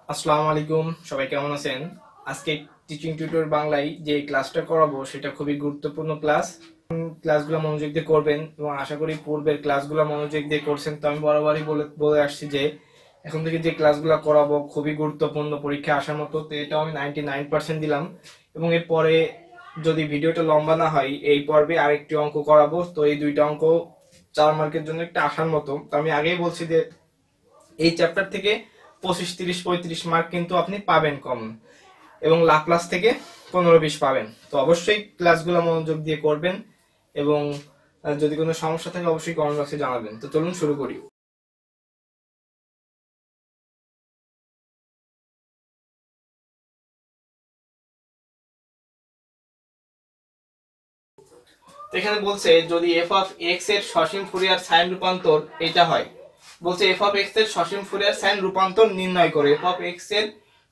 আসসালামু আলাইকুম, সবাই কেমন আছেন? আজকে টিচিং টিউটর বাংলায় যে ক্লাসটা করাবো সেটা খুবই গুরুত্বপূর্ণ ক্লাস। ক্লাসগুলো মনোযোগ দিয়ে করবেন এবং আশা করি পূর্বের ক্লাসগুলো মনোযোগ দিয়ে করছেন। তো আমি বরাবরই বলে আসছি যে এখন থেকে যে ক্লাসগুলো করাবো খুবই গুরুত্বপূর্ণ, পরীক্ষা আসার মতো। তো এটাও আমি 99% দিলাম এবং এরপরে যদি ভিডিওটা লম্বা না হয় এই পর্বে আরেকটি অঙ্ক করাবো। তো এই দুইটা অঙ্ক 4 মার্কের জন্য একটা আসার মতো। তো আমি আগেই বলছি যে এই চ্যাপ্টার থেকে 25, 30, 35 মার্ক কিন্তু আপনি পাবেন কম, এবং লাপ্লাস থেকে 15-20 পাবেন। তো অবশ্যই ক্লাসগুলো মনোযোগ দিয়ে করবেন এবং যদি কোনো সমস্যা থাকে অবশ্যই কমেন্ট বক্সে জানাবেন। তো চলুন শুরু করি। তো এখানে বলছে যদি এফ অফ এক্স এর সসীম ফুরিয়ার সাইন রূপান্তর এটা হয়, বলছে এফ অফ এক্স এর সসীম ফুরিয়ার সাইন রূপান্তর নির্ণয় করো। এফ অফ এক্স এর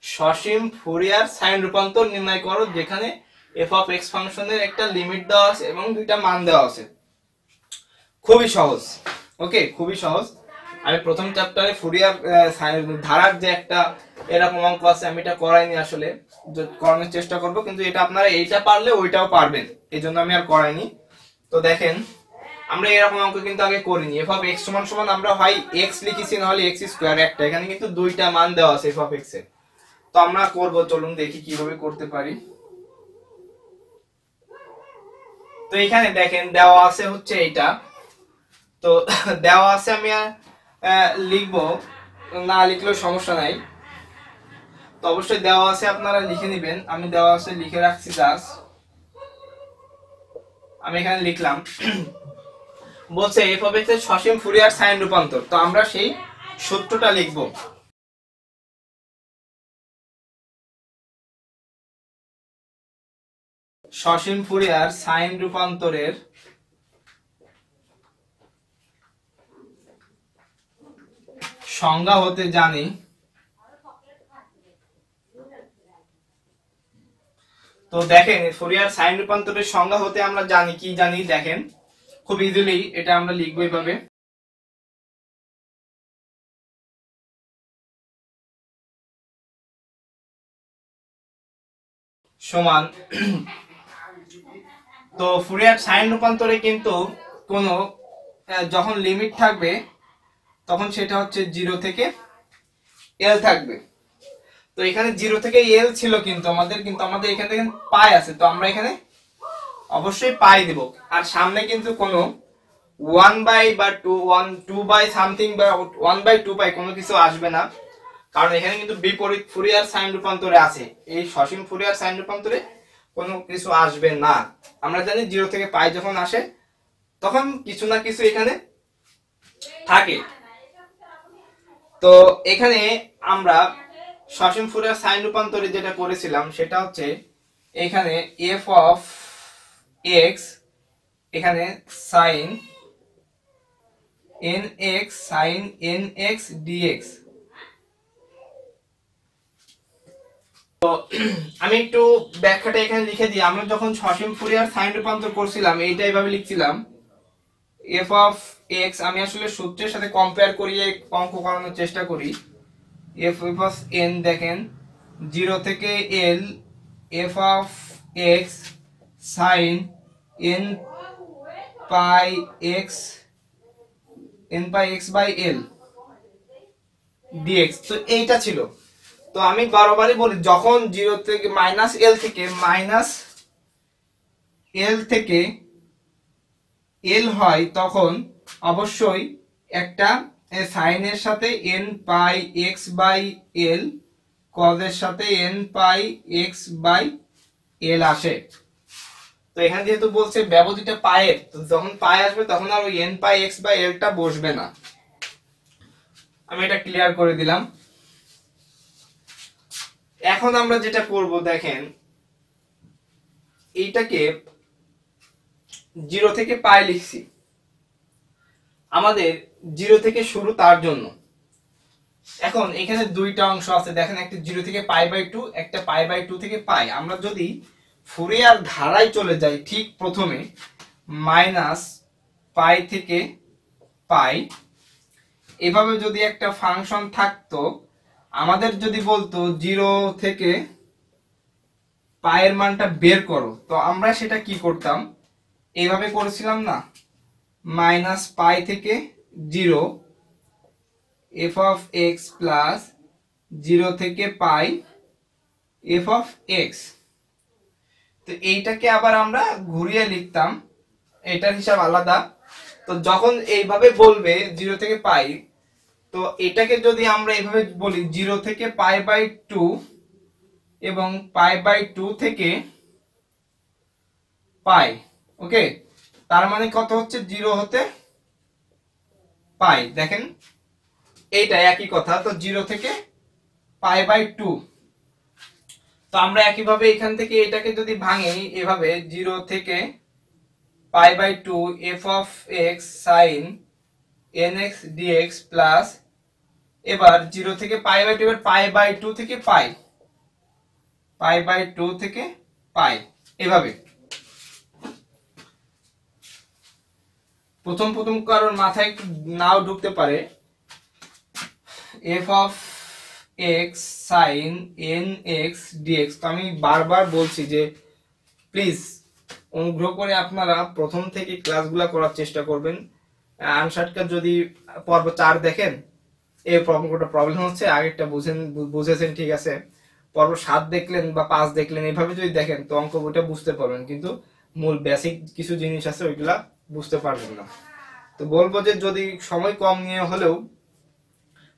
সসীম ফুরিয়ার সাইন রূপান্তর নির্ণয় করো, যেখানে এফ অফ এক্স ফাংশনের একটা লিমিট দেওয়া আছে এবং দুইটা মান দেওয়া আছে। খুবই সহজ, ওকে, খুবই সহজ। আমি প্রথম চ্যাপ্টারে ফুরিয়ার ধারার যে একটা এরকম অঙ্ক আছে আমি এটা করাইনি, আসলে করানোর চেষ্টা করব, কিন্তু এটা আপনারা এইটা পারলে ওইটাও পারবেন, এই জন্য আমি আর করাইনি। তো দেখেন, আমরা এরকম অঙ্ক কিন্তু আগে করিনি। এফ অফ এক্স সমান সমান আমরা হয় এক্স লিখেছি না হলে এক্স স্কোয়ার একটা, এখানে কিন্তু দুইটা মান দেওয়া আছে এফ অফ এক্স এর। তো আমরা করব, চলুন দেখি কিভাবে করতে পারি। তো এখানে দেখেন দেওয়া আছে হচ্ছে এইটা, তো দেওয়া আছে, আমি লিখবো, না লিখলেও সমস্যা নাই। তো অবশ্যই দেওয়া আছে, আপনারা লিখে নেবেন। আমি দেওয়া আছে লিখে রাখছি, জাস্ট আমি এখানে লিখলাম। বলছে এফ অফ এক্স এর সসীম ফুরিয়ার সাইন রূপান্তর, তো আমরা সেই সূত্রটা লিখব। সসীম ফুরিয়ার সাইন রূপান্তরের সংজ্ঞা হতে জানি তো দেখেন ফুরিয়ার সাইন রূপান্তরের সংজ্ঞা হতে আমরা জানি কি জানি, দেখেন খুব ইজিলি এটা আমরা লিখবো এইভাবে। সমান তো ফুরিয়ার সাইন রূপান্তরে কিন্তু কোনো যখন লিমিট থাকবে তখন সেটা হচ্ছে 0 থেকে এল থাকবে। তো এখানে 0 থেকে এল ছিল, কিন্তু আমাদের এখানে দেখেন পাই আছে, তো আমরা এখানে অবশ্যই পাই দেব। আর সামনে কিন্তু কোনো 1 বাই বা 2 বাই সামথিং বা 1 বাই 2 বাই কোনো কিছু আসবে না, কারণ এখানে কিন্তু বিপরীত ফুরিয়ার সাইন রূপান্তরে আছে। এই সসীম ফুরিয়ার সাইন রূপান্তরে কোনো কিছু আসবে না। আমরা জানি 0 থেকে পাই যখন আসে তখন কিছু না কিছু এখানে থাকে। তো এখানে আমরা সসীম ফুরিয়ার সাইন রূপান্তরে যেটা করেছিলাম সেটা হচ্ছে এখানে এফ অফ এক্স, এখানে sine n x, sine n x dx. তো আমি একটু ব্যাখ্যাটা এখানে লিখে দিই। আমরা যখন সসীম ফুরিয়ার সাইন রূপান্তর করছিলাম এইটা এইভাবে লিখছিলাম, এফ অফ এক্স, আমি আসলে সূত্রের সাথে কম্পেয়ার করিয়ে অঙ্ক করানোর চেষ্টা করি। এফ অফ এন, দেখেন 0 থেকে l f of x sine n pi x by l dx. তো এইটা ছিল। তো আমি বারবারই বলি, যখন 0 থেকে মাইনাস এল থেকে এল হয় তখন অবশ্যই একটা সাইনের সাথে n pi x by l, কজের সাথে n pi x by l আসে। তো এখানে যেহেতু বলছে ব্যবধিটা পায়ের, তো যখন পাই আসবে তখন আর ওই এন পাই এক্স বাই এলটা বসবে না। আমি এটা ক্লিয়ার করে দিলাম। এখন আমরা যেটা করব, দেখেন এইটাকে 0 থেকে পাই লিখছি, আমাদের 0 থেকে শুরু, তার জন্য এখন এখানে দুইটা অংশ আছে, দেখেন একটা 0 থেকে পাই বাই 2, একটা পাই বাই 2 থেকে পাই। আমরা যদি ফুরিয়ার ধারায় চলে যাই, ঠিক প্রথমে মাইনাস পাই থেকে পাই, এভাবে যদি একটা ফাংশন থাকতো আমাদের যদি বলতো 0 থেকে পায়ের মানটা বের করো, তো আমরা সেটা কি করতাম, এইভাবে করেছিলাম না, মাইনাস পাই থেকে 0 এফ অফ এক্স প্লাস 0 থেকে পাই এফ অফ এক্স। তো এইটাকে আবার আমরা ঘুরিয়ে লিখতাম, এটার হিসাব আলাদা। তো যখন এইভাবে বলবে 0 থেকে পাই, তো এটাকে যদি আমরা এইভাবে বলি 0 থেকে পাই বাই 2 এবং পাই বাই 2 থেকে পাই, ওকে, তার মানে কত হচ্ছে 0 হতে পাই। দেখেন এইটা একই কথা। তো 0 থেকে পাই বাই 2, তো আমরা একইভাবে এখান থেকে এটাকে যদি ভাঙি এভাবে 0 থেকে pi by 2 f of x sine nx dx plus, এবার 0 থেকে পাই বাই 2, এবার পাই বাই 2 থেকে পাই, পাই বাই 2 থেকে পাই, এভাবে। প্রথম প্রথম কারোর মাথায় একটু নাও ঢুকতে পারে, f of x sine nx dx। তো আমি বারবার বলছি যে প্লিজ অনুগ্রহ করে আপনারা প্রথম থেকে ক্লাসগুলো করার চেষ্টা করবেন। আনশর্টকাট যদি পর্ব 4 দেখেন, এই প্রবলেম হচ্ছে, আগেরটা বুঝেছেন ঠিক আছে, পর্ব 7 দেখলেন বা 5 দেখলেন, এইভাবে যদি দেখেন তো অঙ্ক বইটা বুঝতে পারবেন, কিন্তু মূল বেসিক কিছু জিনিস আছে ওইগুলা বুঝতে পারবেন না। তো বলবো যে যদি সময় কম নিয়ে হলেও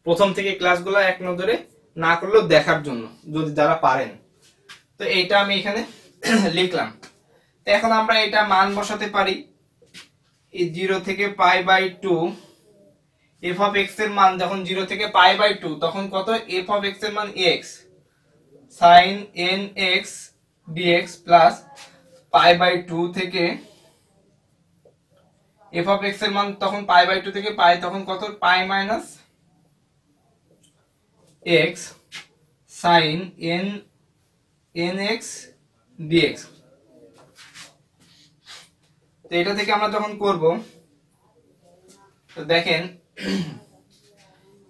প্রথম থেকে ক্লাসগুলো এক নজরে না করলেও দেখার জন্য, যদি যারা পারেন। তো এইটা আমি এখানে লিখলাম। তো এখন আমরা এটা মান বসাতে পারি, 0 থেকে pi by 2 f of x এর মান যখন 0 থেকে পাই বাই 2, তখন কত, এফ অফ এক্স এর মান x sine nx dx plus pi by 2 থেকে এফ অফ এক্স এর মান তখন পাই বাই 2 থেকে পাই, তখন কত, pi minus x sine nx dx। তো এটা থেকে আমরা যখন করব, তো দেখেন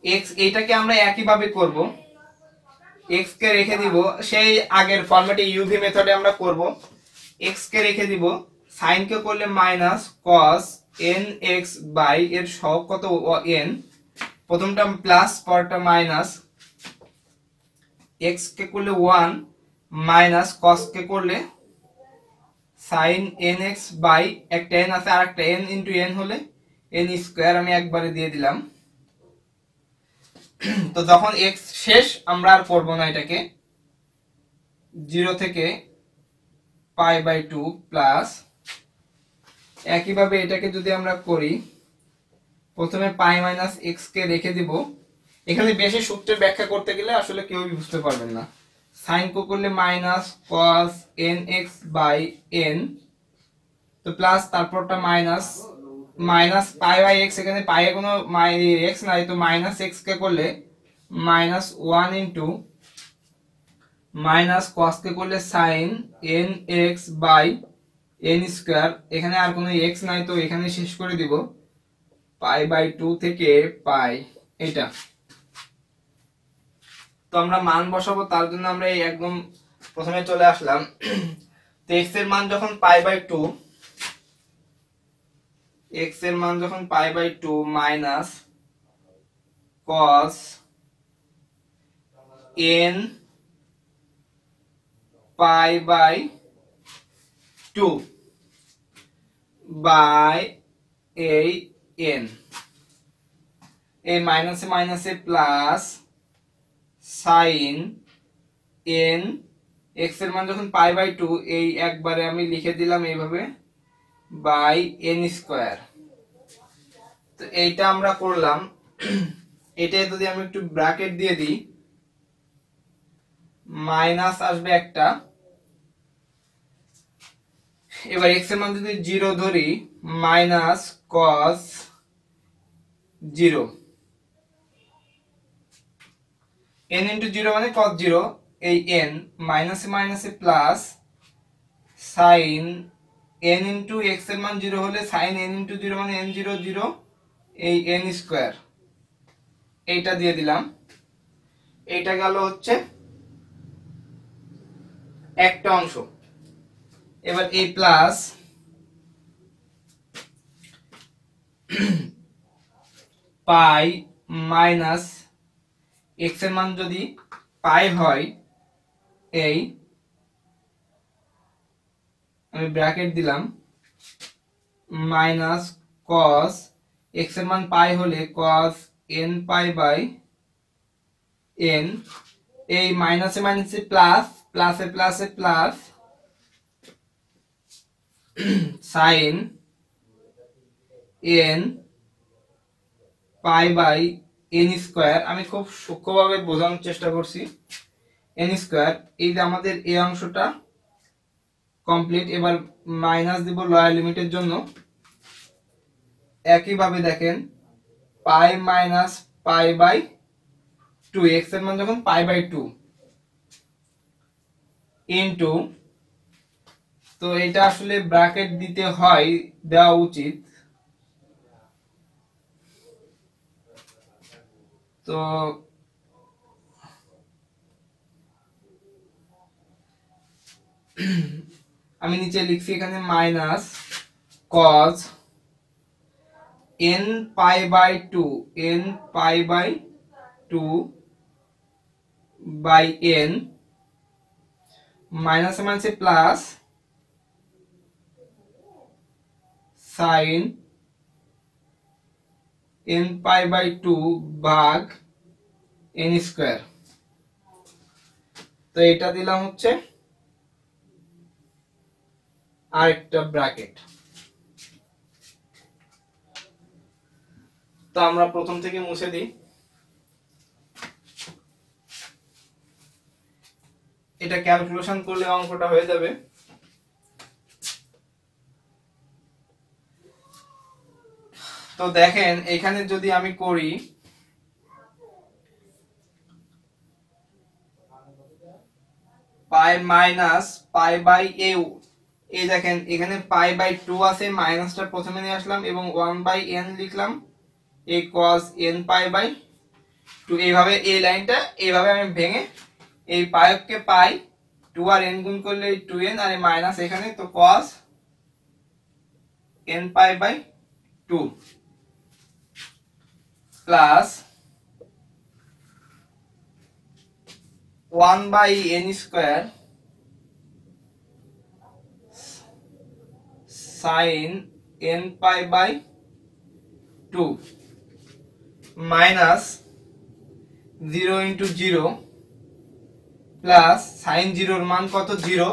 x, এইটাকে আমরা একই ভাবে করব, x কে রেখে দিব সেই আগের ফরম্যাটে ইউভি মেথডে আমরা করব, x কে রেখে দিব, sin কে করলে মাইনাস cos nx বাই এর সহগ কত n, প্রথমটা প্লাস পরটা মাইনাস, x কে করলে 1 মাইনাস cos কে করলে sin nx বাই একটা n আছে আর একটা n ইনটু n হলে n স্কয়ার, আমি একবারে দিয়ে দিলাম। তো যখন x শেষ আমরা আর করব না এটাকে, 0 থেকে পাই বাই 2 প্লাস, একইভাবে এটাকে যদি আমরা করি, প্রথমে পাই মাইনাস x কে রেখে দিব, এখানে বেশি সূত্রের ব্যাখ্যা করতে গেলে আসলে কেউই বুঝতে পারবেন না, sin কো করলে minus cos nx by n, তো প্লাস তারপরটা minus minus pi by x, এখানে পাই এ কোনো x নাই, তো মাইনাস x কে করলে মাইনাস 1 ইনটু মাইনাস cos কে করলে sin nx by n square, এখানে আর কোনো x নাই তো এখানে শেষ করে দিব, পাই বাই 2 থেকে পাই, এটা। তো আমরা মান বসাবো, তার জন্য আমরা এই একদম প্রথমে চলে আসলাম। তো x এর মান যখন পাই বাই 2, x এর মান যখন pi by 2 minus cos n pi by 2 by এই n, এই মাইনাসে মাইনাসে প্লাস sin n, x এর মান যখন পাই বাই 2, এই একবারে আমি লিখে দিলাম এইভাবে বাই n স্কয়ার। তো এইটা আমরা করলাম। এটা যদি আমি একটু ব্র্যাকেট দিয়ে দিই, মাইনাস আসবে একটা, এবার x এর মান যদি 0 ধরি, মাইনাস cos 0, n ইনটু 0 মানে cos 0, এই n মাইনাসে মাইনাসে plus sin n into x এর মান 0 হলে sin n ইনটু 0 মানে n 0 0, এই n স্কয়ার, এইটা দিয়ে দিলাম। এইটা গেল হচ্ছে একটা অংশ। এবার এই প্লাস পাই মাইনাস এক্স এর মান যদি পাই হয়, এই আমি ব্র্যাকেট দিলাম মাইনাস কস এক্স এর মান পাই হলে cos n pi by n, এই মাইনাসে মাইনাসে প্লাস, প্লাসে প্লাসে plus sine n pi by n square. আমি খুব সূক্ষ্মভাবে বোঝানোর চেষ্টা করছি। এন স্কোয়ার, এই যে আমাদের এই অংশটা কমপ্লিট। এবার মাইনাস দিব লোয়ার লিমিটের জন্য। একইভাবে দেখেন pi minus pi by two, x এর মান যখন পাই বাই টু ইনটু, তো এটা আসলে ব্র্যাকেট দিতে হয়, দেওয়া উচিত। তো আমি নিচে লিখছি এখানে minus cos n pi by two, n pi by two by n, minus মাইনাসে plus sine n pi by two ভাগ এন স্কোয়ার। তো এটা দিলাম হচ্ছে আরেকটা ব্র্যাকেট। তো আমরা প্রথম থেকে মুছে দিই। এটা ক্যালকুলেশন করলে অঙ্কটা হয়ে যাবে। তো দেখেন এখানে যদি আমি করি পাই মাইনাস পাই বাই এ, এই দেখেন এখানে পাই বাই টু আছে, মাইনাসটা প্রথমে নিয়ে আসলাম এবং 1 বাই এন লিখলাম, এই cos n pi by two. এইভাবে এই লাইনটা এইভাবে আমি ভেঙে এই পাইকে পাই 2 আর n গুণ করলে 2n আর মাইনাস এখানে, তো cos n pi by 2 plus 1 by n square sin n pi by 2 minus 0 into 0 plus sine 0 এর মান কত 0,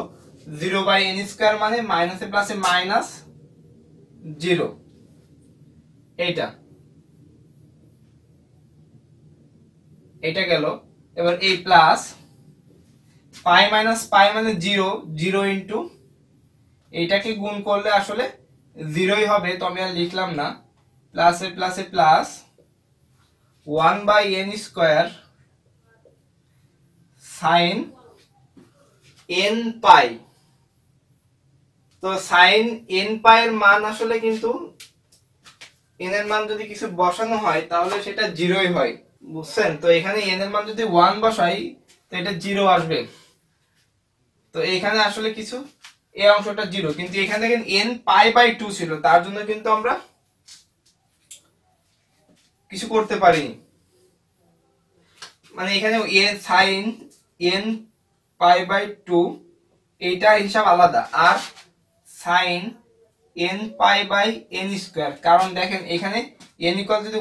0 বাই n স্কয়ার মানে মাইনাসে প্লাসে মাইনাস 0, এটা গেল। এবার এই প্লাস পাই মাইনাস পাই মানে 0, 0 ইন্টু এইটাকে গুণ করলে আসলে 0ই হবে, তো আমি আর লিখলাম না। প্লাসে প্লাসে plus 1 by n square sine n pi. তো সাইন n পাই এর মান আসলে কিন্তু n এর মান যদি কিছু বসানো হয় তাহলে সেটা 0ই হয়, বুঝছেন? তো এখানে n এর মান যদি 1 বসাই তো এটা 0 আসবে। তো এখানে আসলে কিছু এই অংশটা 0, কিন্তু এখানে দেখেন n পাই বাই 2 ছিল, তার জন্য কিন্তু আমরা কিছু করতে পারিনি। মানে এখানে সাইন n পাই বাই 2 এইটা হিসাব আলাদা, আর sine n pi by n square, কারণ দেখেন এখানে n ইকুয়াল যদি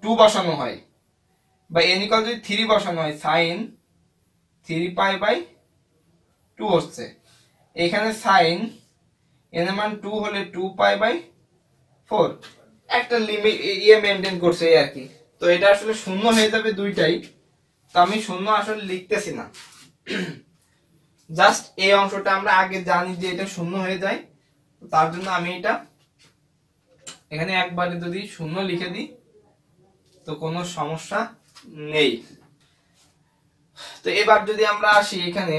2 বসানো হয় বা n ইকুয়াল যদি 3 বসানো হয়, সাইন 3 পাই বাই 2 হচ্ছে। এখানে সাইন n এর মান 2 হলে 2 পাই বাই 4, একটা লিমিট মেইনটেইন করছে এই আর কি। তো এটা আসলে শূন্য হয়ে যাবে দুইটাই, তো আমি শূন্য আসলে লিখতেছি না, জাস্ট এই অংশটা আমরা আগে জানি যে এটা শূন্য হয়ে যায়, তার জন্য আমি এটা এখানে একবারে যদি শূন্য লিখে দিই তো কোনো সমস্যা নেই। তো এবার যদি আমরা আসি এখানে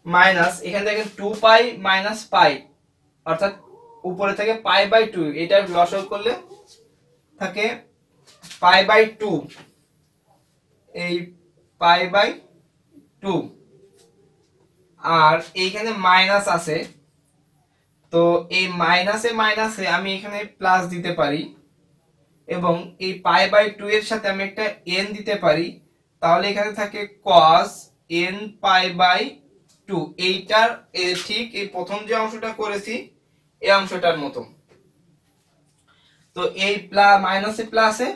মাইনাস, এখানে দেখেন 2 পাই মাইনাস পাই, অর্থাৎ উপরে থেকে পাই বাই 2, এটা লসাগু করলে থাকে পাই বাই 2, এই পাই বাই 2, আর এইখানে মাইনাস আছে, তো এই মাইনাসে মাইনাসে আমি এখানে প্লাস দিতে পারি, এবং এই পাই বাই 2 এর সাথে আমি একটা n দিতে পারি, তাহলে এখানে থাকে cos n পাই বাই 2। এইটার ঠিক এই প্রথম যে অংশটা করেছি এই অংশটার মতো। তো এই মাইনাসে প্লাসে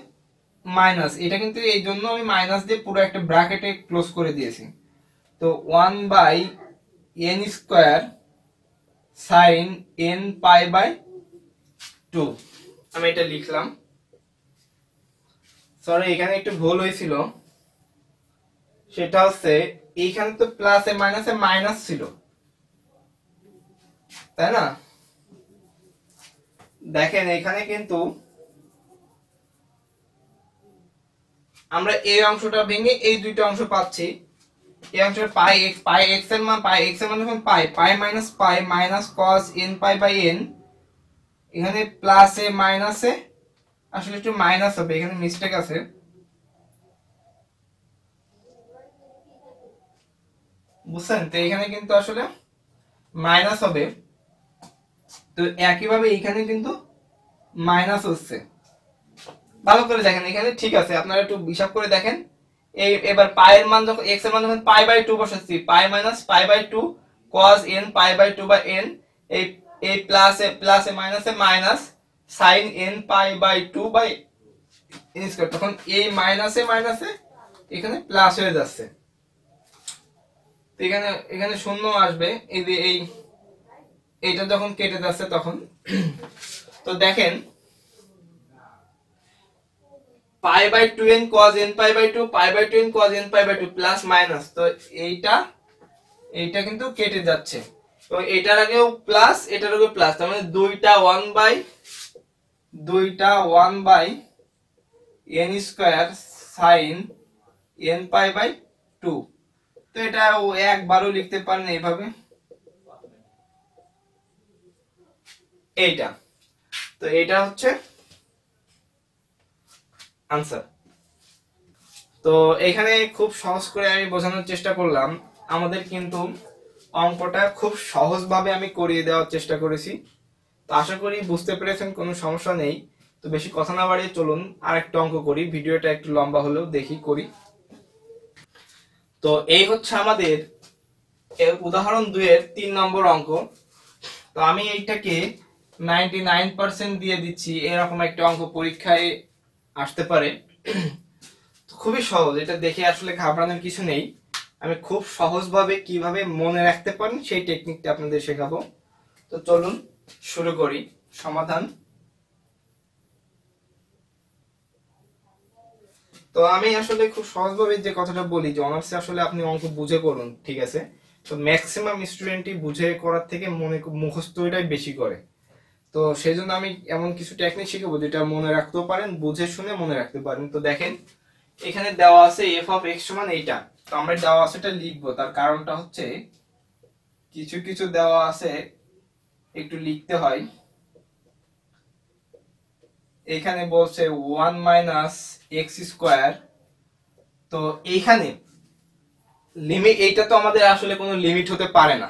মাইনাস, এটা কিন্তু এই জন্য আমি মাইনাস দিয়ে পুরো একটা ব্র্যাকেটে ক্লোজ করে দিয়েছি। তো 1 by n square sine n pi by 2, আমি এটা লিখলাম। সরি, এখানে একটু ভুল হয়েছিল, সেটা হচ্ছে এইখানে তো প্লাসে মাইনাসে মাইনাস ছিল, তাই না? দেখেন এখানে কিন্তু আমরা এই অংশটা ভেঙে এই দুইটা অংশ পাচ্ছি। এই অংশের পাই এক্স এর মান যখন pi minus pi minus cos n pi by n, এখানে প্লাসে মাইনাসে আসলে একটু মাইনাস হবে, এখানে মিস্টেক আছে, বুঝছেন? তো এখানে কিন্তু আসলে মাইনাস হবে। তো একইভাবে এখানে কিন্তু মাইনাস হচ্ছে। ভালো করে দেখেন, এখানে ঠিক আছে, আপনারা একটু হিসাব করে দেখেন। এই এবার পাই এর মান যখন x এর মান যখন পাই বাই 2 বসাচ্ছি, pi minus pi by 2 cos n pi by 2 by n, এই এই প্লাসে মাইনাসে minus sin n pi by 2 by n square, তখন এই মাইনাসে মাইনাসে এখানে প্লাস হয়ে যাচ্ছে। তো এখানে এখানে শূন্য আসবে, এই যে এইটা যখন কেটে যাচ্ছে তখন। তো দেখেন pi by 2n cos n pi by 2, pi by 2n cos n pi by 2 plus minus, তো এইটা কিন্তু কেটে যাচ্ছে, তো এটার আগেও প্লাস এটার আগেও প্লাস, তার মানে দুইটা 1 by n square sin n pi by 2। তো এটা একবারও লিখতে পারেন এইভাবে, এইটা। তো এটা হচ্ছে আনসার। তো এখানে খুব সহজ করে আমি বোঝানোর চেষ্টা করলাম। আমাদের কিন্তু অঙ্কটা খুব সহজভাবে আমি করিয়ে দেওয়ার চেষ্টা করেছি। তো আশা করি বুঝতে পেরেছেন, কোনো সমস্যা নেই। তো বেশি কথা না বাড়িয়ে চলুন আর একটা অঙ্ক করি, ভিডিওটা একটু লম্বা হলেও দেখি করি। তো এই হচ্ছে আমাদের উদাহরণ 2 এর 3 নম্বর অঙ্ক। তো আমি এইটাকে 99% দিয়ে দিচ্ছি, এরকম একটা অঙ্ক পরীক্ষায় আসতে পারে। খুবই সহজ, এটা দেখে আসলে ঘাবড়ানোর কিছু নেই। আমি খুব সহজভাবে কিভাবে মনে রাখতে পারেন সেই টেকনিকটা আপনাদের শেখাবো। তো চলুন শুরু করি সমাধান। তো আমি আসলে খুব সহজভাবে যে কথাটা বলি যে অনার্সে আসলে আপনি অঙ্ক বুঝে করুন, ঠিক আছে? তো ম্যাক্সিমাম স্টুডেন্টই বুঝে করার থেকে মুখস্থটাই বেশি করে। তো সেই জন্য আমি এমন কিছু টেকনিক শিখাবো যেটা মনে রাখতেও পারেন, বুঝে শুনে মনে রাখতে পারেন। তো দেখেন এখানে দেওয়া আছে f অফ x সমান এইটা। তো আমরা দেওয়া আছে এটা লিখবো, তার কারণটা হচ্ছে কিছু কিছু দেওয়া আছে একটু লিখতে হয়। এখানে বলছে 1 মাইনাস এক্স স্কোয়ার। তো এইখানে লিমিট, এইটা তো আমাদের আসলে কোনো লিমিট হতে পারে না।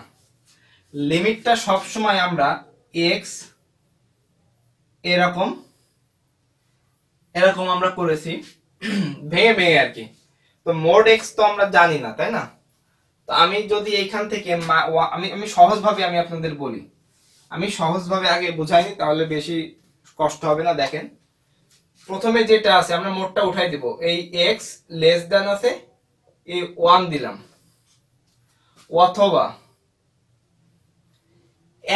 লিমিটটা সব সময় আমরা x এরকম এরকম আমরা করেছি ভেঙে ভেঙে আর কি। তো মোড x তো আমরা জানি না, তাই না? তো আমি যদি এইখান থেকে আমি সহজভাবে আমি আপনাদের বলি, আমি সহজভাবে আগে বুঝাইনি, তাহলে বেশি কষ্ট হবে না। দেখেন প্রথমে যেটা আছে আমরা মোডটা উঠাই দিব, এই x লেস দ্যান আছে এই 1 দিলাম, অথবা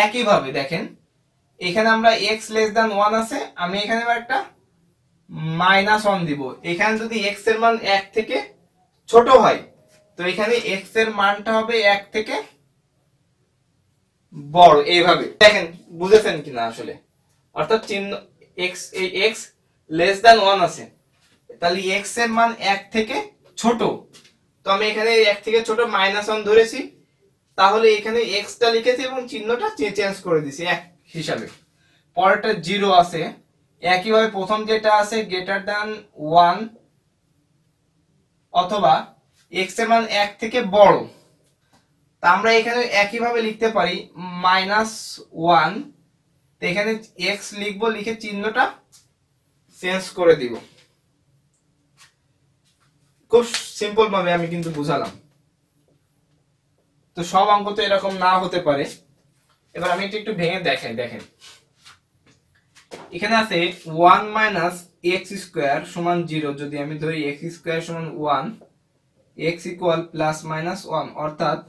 একইভাবে দেখেন এখানে আমরা x লেস দ্যান 1 আছে, আমি এখানে একটা -1 দিব। এখানে যদি x এর মান 1 থেকে ছোট হয়, তো এখানে x এর মানটা হবে 1 থেকে বড়। এইভাবে দেখেন বুঝেছেন কিনা আসলে? অর্থাৎ চিহ্ন x, এই x লেস দ্যান 1 আছে, তাহলে x এর মান 1 থেকে ছোট। তো আমি এখানে 1 থেকে ছোট -1 ধরেছি, তাহলে এখানে x টা লিখেছি এবং চিহ্নটা চেঞ্জ করে দিয়েছি 1 হিসাবে। পরেরটা 0 আছে, একইভাবে প্রথম যেটা আছে গ্রেটার দ্যান 1 অথবা x এর মান 1 থেকে বড়, তা আমরা এখানে একইভাবে লিখতে পারি -1। তো এখানে x লিখবো, লিখে চিহ্নটা চেঞ্জ করে দিব। খুব সিম্পল ভাবে আমি কিন্তু বুঝালাম। তো সব অঙ্ক তো এরকম না হতে পারে। এবার আমি একটু ভেঙে দেখেন। এখানে আছে 1 - x স্কয়ার সমান 0। যদি আমি ধরি x স্কয়ার সমান 1, x ইকুয়াল +-1, অর্থাৎ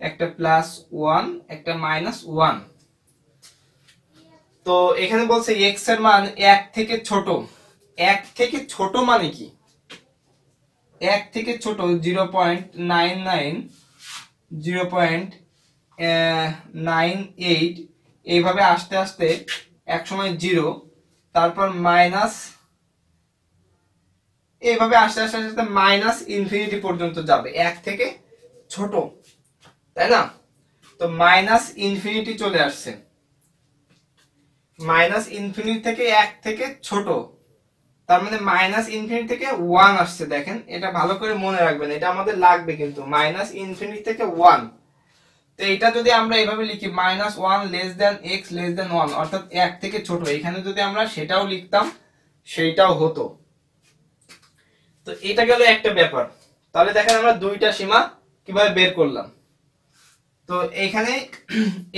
একটা +1 একটা -1। তো এখানে বলছে x এর মান 1 থেকে ছোট। 1 থেকে ছোট মানে কি? 1 থেকে ছোট 0.99, 0.98, এইভাবে আস্তে আস্তে এক সময় 0, তারপর মাইনাস, এইভাবে আস্তে আস্তে আস্তে মাইনাস ইনফিনিটি পর্যন্ত যাবে 1 থেকে ছোট, তাই না? তো মাইনাস ইনফিনিটি চলে আসছে, মাইনাস ইনফিনিটি থেকে 1 থেকে ছোট, তার মানে মাইনাস ইনফিনিটি থেকে 1 আসছে। দেখেন, এটা ভালো করে মনে রাখবেন, এটা আমাদের লাগবে কিন্তু, মাইনাস ইনফিনিটি থেকে 1। তো এটা যদি আমরা এভাবে লিখি -1 less than x less than 1, অর্থাৎ 1 থেকে ছোট, এখানে যদি আমরা সেটাও লিখতাম সেইটাও হতো। তো এটা গেল একটা ব্যাপার। তাহলে দেখেন আমরা দুইটা সীমা কিভাবে বের করলাম। তো এখানে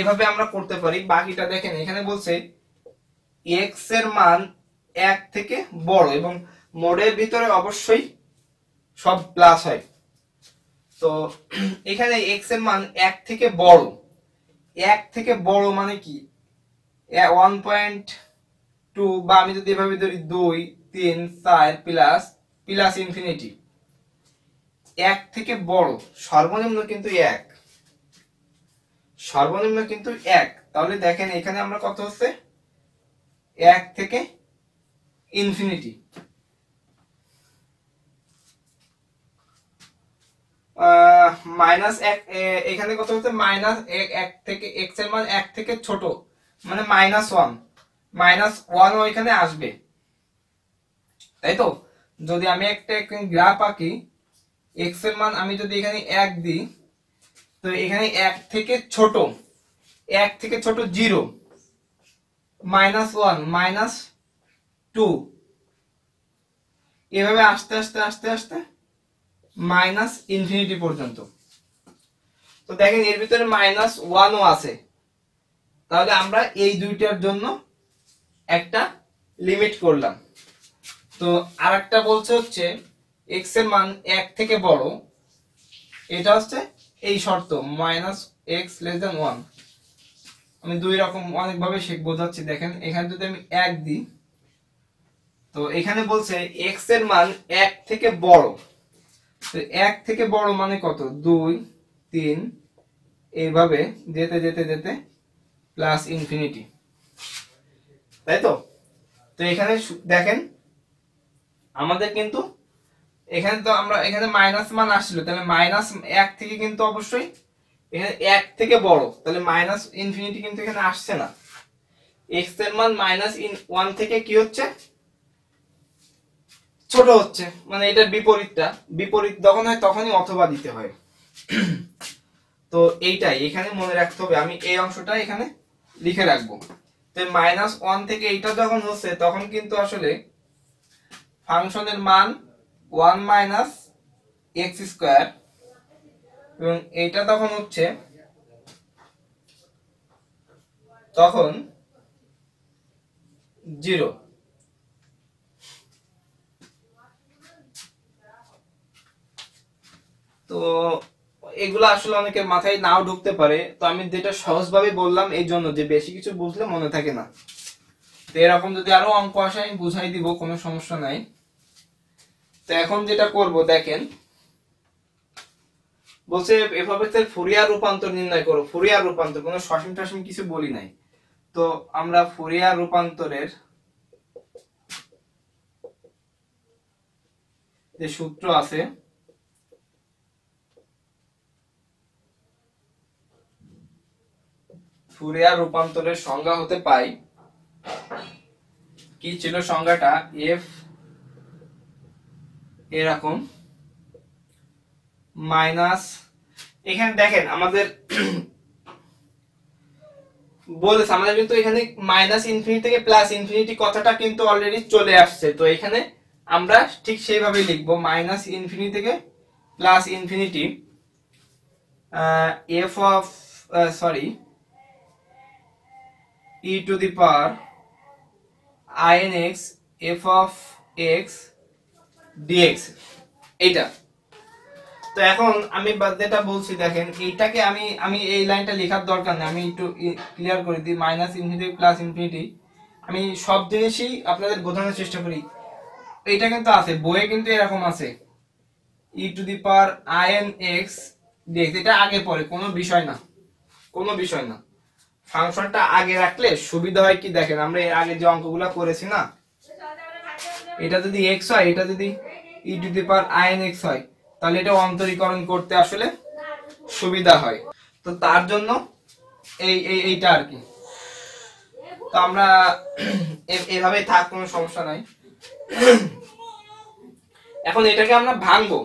এভাবে আমরা করতে পারি। বাকিটা দেখেন, এখানে বলছে x এর মান 1 থেকে বড়, এবং মোডের ভিতরে অবশ্যই সব প্লাস হয়। তো এখানে x এর মান 1 থেকে বড়, 1 থেকে বড় মানে কি? 1.2, বা আমি যদি এভাবে ধরি 2, 3, 4 প্লাস ইনফিনিটি। 1 থেকে বড়, সর্বনিম্ন কিন্তু 1, সর্বনিম্ন কিন্তু 1। তাহলে দেখেন এখানে আমরা কত হচ্ছে, 1 থেকে ইনফিনিটি, -1, এখানে কত হচ্ছে -1 থেকে, x এর মান 1 থেকে ছোট মানে -1, -1ও এখানে আসবে, তাই তো? যদি আমি একটা গ্রাফ আঁকি, x এর মান আমি যদি এখানে 1 দিই, তো এখানে 1 থেকে ছোট, 1 থেকে ছোট 0, -1, -2, এভাবে আস্তে আস্তে আস্তে আস্তে মাইনাস ইনফিনিটি পর্যন্ত। তো দেখেন এর ভিতরে -1ও আছে, তাহলে আমরা এই দুইটার জন্য একটা লিমিট করলাম। তো আরেকটা বলছে হচ্ছে x এর মান 1 থেকে বড়, এটা হচ্ছে এই শর্ত -x লেস দ্যান 1। আমি দুই রকম অনেক ভাবে বোঝাচ্ছি। দেখেন এখানে যদি আমি 1 দিই, তো এখানে বলছে x এর মান 1 থেকে বড়, তো 1 থেকে বড় মানে কত, 2, 3, এইভাবে যেতে যেতে যেতে প্লাস ইনফিনিটি, তাই তো? তো এখানে দেখেন আমাদের কিন্তু এখানে তো আমরা এখানে মাইনাস মান আসছিল, তাহলে -1 থেকে কিন্তু অবশ্যই এখানে 1 থেকে বড়, তাহলে মাইনাস ইনফিনিটি কিন্তু এখানে আসছে না। x এর মান -1 থেকে কি হচ্ছে, ছোট হচ্ছে, মানে এটার বিপরীতটা, বিপরীত যখন হয় তখনই অথবা দিতে হয়। তো এইটাই এখানে মনে রাখতে হবে, আমি এই অংশটা এখানে লিখে রাখবো। তো -1 থেকে এইটা যখন হচ্ছে তখন কিন্তু আসলে ফাংশনের মান 1 - x স্কয়ার, এবং এইটা তখন হচ্ছে তখন 0। তো এগুলো আসলে অনেকের মাথায় নাও ঢুকতে পারে, তো আমি যেটা সহজভাবে বললাম এই জন্য যে বেশি কিছু বুঝলে মনে থাকে না। তো এরকম যদি আরো অঙ্ক আসে আমি বুঝাই দিব, কোনো সমস্যা নাই। তো এখন যেটা করব দেখেন, বলছে এভাবে ফুরিয়ার রূপান্তর নির্ণয় করো। ফুরিয়ার রূপান্তর, কোনো সসীম টসীম কিছু বলি নাই। তো আমরা ফুরিয়ার রূপান্তরের যে সূত্র আছে, ফুরিয়ার রূপান্তরের সংজ্ঞা হতে পাই কি ছিল সংজ্ঞাটা, এফ এরকম মাইনাস, এখানে দেখেন আমাদের বলেছে আমাদের কিন্তু এখানে মাইনাস ইনফিনিটি থেকে প্লাস ইনফিনিটি কথাটা কিন্তু অলরেডি চলে আসছে, তো এখানে আমরা ঠিক সেইভাবেই লিখবো মাইনাস ইনফিনিটি থেকে plus infinity F of sorry E to the power inx f of x dx এইটা। তো এখন আমি যেটা বলছি দেখেন, এইটাকে আমি আমি এই লাইনটা লেখার দরকার নেই, আমি একটু ক্লিয়ার করে দিই। মাইনাস ইনফিনিটি প্লাস ইনফিনিটি আমি সব জিনিসই আপনাদের বোঝানোর চেষ্টা করি। এইটা কিন্তু আছে বইয়ে, কিন্তু এরকম আছে e to the power inx dx, এটা আগে পরে, কোনো বিষয় না, কোনো বিষয় না। ফাংশনটা আগে রাখলে সুবিধা হয় কি দেখেন, আমরা এর আগে যে অঙ্কগুলো করেছি না, এটা যদি x হয়, এটা যদি ই টু দি পাওয়ার inx হয়, তাহলে এটা অন্তরীকরণ করতে আসলে সুবিধা হয়। তো তার জন্য এইটা আর কি। তো আমরা এভাবেই থাক, কোনো সমস্যা নাই। এখন এটাকে আমরা ভাঙবো,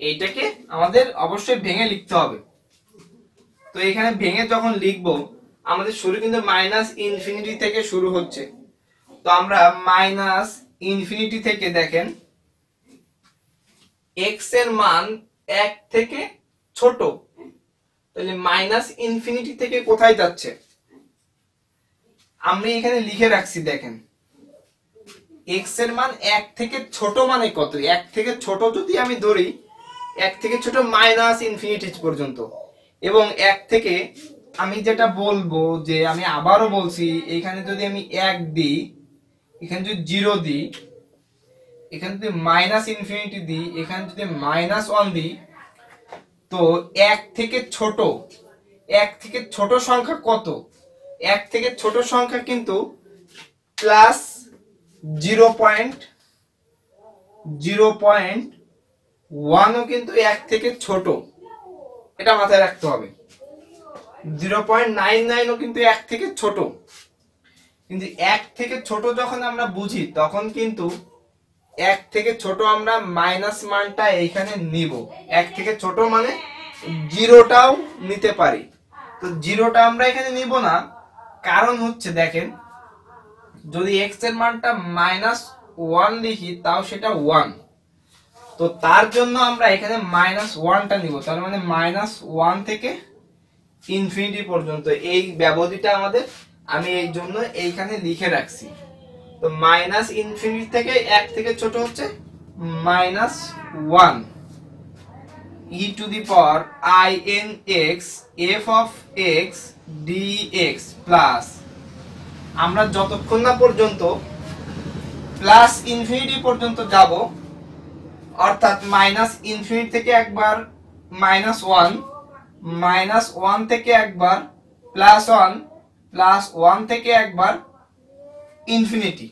এইটাকে আমাদের অবশ্যই ভেঙে লিখতে হবে। তো এখানে ভেঙে যখন লিখবো, আমাদের শুরু কিন্তু মাইনাস ইনফিনিটি থেকে শুরু হচ্ছে। তো আমরা মাইনাস ইনফিনিটি থেকে দেখেন x এর মান 1 থেকে ছোট, তাহলে মাইনাস ইনফিনিটি থেকে কোথায় যাচ্ছে আমি এখানে লিখে রাখছি। দেখেন x এর মান 1 থেকে ছোট মানে কত, 1 থেকে ছোট যদি আমি ধরি, 1 থেকে ছোট মাইনাস ইনফিনিটি পর্যন্ত। এবং 1 থেকে আমি যেটা বলবো, যে আমি আবারও বলছি, এখানে যদি আমি 1 দিই, এখানে যদি 0 দিই, এখানে যদি মাইনাস ইনফিনিটি দিই, এখানে যদি -1 দিই, তো 1 থেকে ছোট, 1 থেকে ছোট সংখ্যা কত, 1 থেকে ছোট সংখ্যা কিন্তু প্লাস 0.1ও কিন্তু 1 থেকে ছোট, এটা মাথায় রাখতে হবে। 0.99ও কিন্তু 1 থেকে ছোট। কিন্তু 1 থেকে ছোট যখন আমরা বুঝি, তখন কিন্তু 1 থেকে ছোট আমরা মাইনাস মানটা এইখানে নিব। 1 থেকে ছোট মানে 0টাও নিতে পারি। তো 0টা আমরা এখানে নিব না, কারণ হচ্ছে দেখেন, যদি x এর মানটা -1 লিখি, তাও সেটা 1। তো তার জন্য আমরা এখানে -1টা নিব, তার মানে -1 থেকে ইনফিনিটি পর্যন্ত এই ব্যবধিটা আমাদের, আমি এই জন্য এইখানে লিখে রাখছি। তো মাইনাস ইনফিনিটি থেকে 1 থেকে ছোট হচ্ছে -1 e to the power inx f of x dx প্লাস, আমরা যতক্ষণ না পর্যন্ত প্লাস ইনফিনিটি পর্যন্ত যাব, অর্থাৎ মাইনাস ইনফিনিটি থেকে একবার -1, -1 থেকে একবার +1, +1 থেকে একবার ইনফিনিটি,